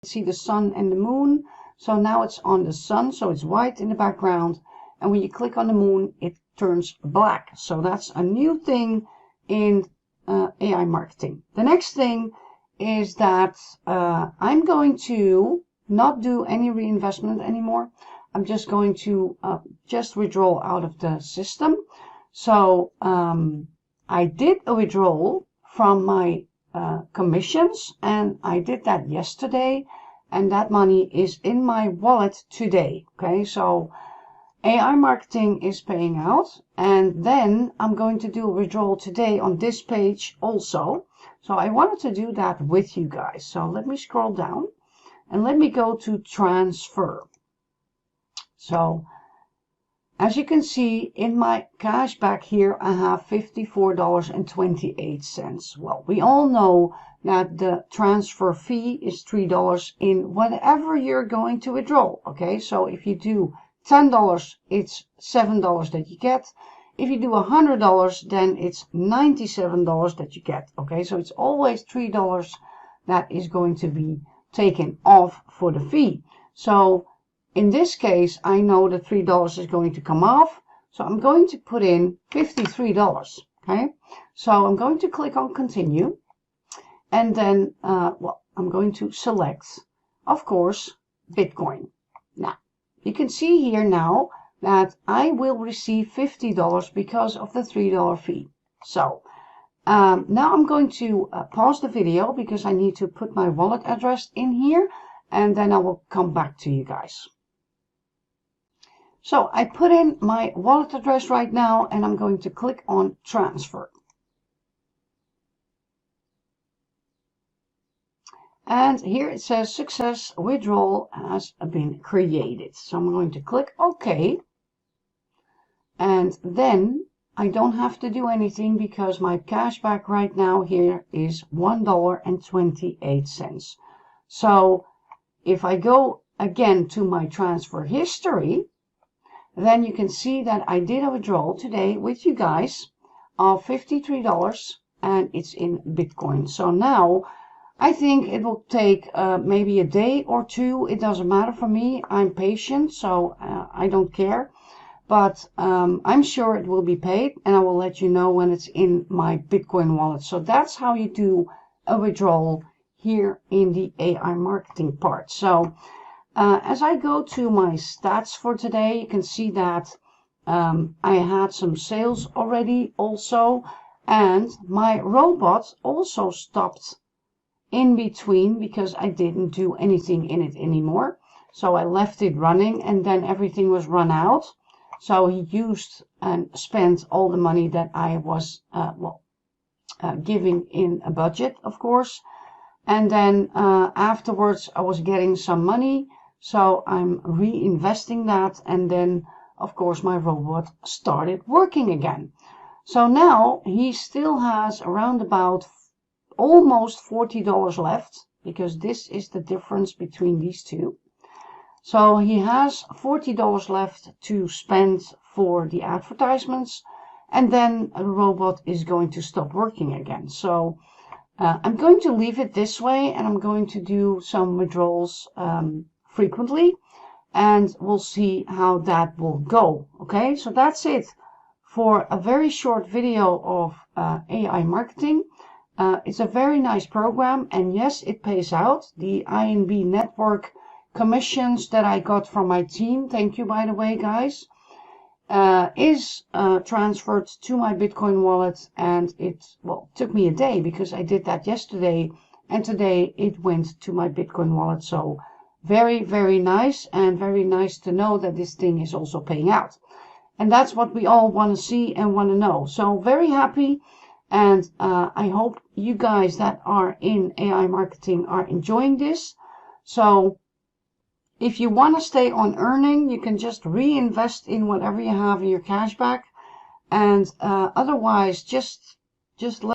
see the sun and the moon. So now it's on the sun, so it's white in the background. And when you click on the moon, it turns black. So that's a new thing in AI marketing. The next thing is that I'm going to not do any reinvestment anymore. I'm just going to just withdraw out of the system. So I did a withdrawal from my commissions, and I did that yesterday, and that money is in my wallet today. Okay, so AI marketing is paying out, and then I'm going to do a withdrawal today on this page also. So I wanted to do that with you guys. So let me scroll down and let me go to transfer. So as you can see, in my cash back here, I have $54.28. Well, we all know that the transfer fee is $3 in whatever you're going to withdraw. Okay, so if you do $10, it's $7 that you get. If you do $100, then it's $97 that you get. Okay, so it's always $3 that is going to be taken off for the fee. So in this case, I know that $3 is going to come off, so I'm going to put in $53. Okay, so I'm going to click on continue, and then well, I'm going to select, of course, Bitcoin. Now you can see here now that I will receive $50 because of the $3 fee. So now I'm going to pause the video because I need to put my wallet address in here, and then I will come back to you guys. So I put in my wallet address right now, and I'm going to click on transfer. And here it says success withdrawal has been created. So I'm going to click OK. And then I don't have to do anything because my cashback right now here is $1.28. So if I go again to my transfer history, then you can see that I did a withdrawal today with you guys of $53, and it's in Bitcoin. So now I think it will take maybe a day or two. It doesn't matter for me. I'm patient, so I don't care. But I'm sure it will be paid, and I will let you know when it's in my Bitcoin wallet. So that's how you do a withdrawal here in the AI marketing part. So as I go to my stats for today, you can see that I had some sales already also, and my robot also stopped in between because I didn't do anything in it anymore. So I left it running, and then everything was run out. So he used and spent all the money that I was giving in a budget, of course. And then afterwards I was getting some money. So I'm reinvesting that, and then of course my robot started working again. So now he still has around about almost $40 left, because this is the difference between these two. So he has $40 left to spend for the advertisements, and then the robot is going to stop working again. So I'm going to leave it this way, and I'm going to do some withdrawals frequently, and we'll see how that will go. Okay, so that's it for a very short video of AI marketing. It's a very nice program, and yes, it pays out. The inb.network commissions that I got from my team, thank you by the way guys, is transferred to my Bitcoin wallet, and it took me a day because I did that yesterday, and today it went to my Bitcoin wallet. So very, very nice, and very nice to know that this thing is also paying out. And that's what we all want to see and want to know. So very happy, and I hope you guys that are in AI marketing are enjoying this. So if you want to stay on earning, you can just reinvest in whatever you have in your cashback, and otherwise just let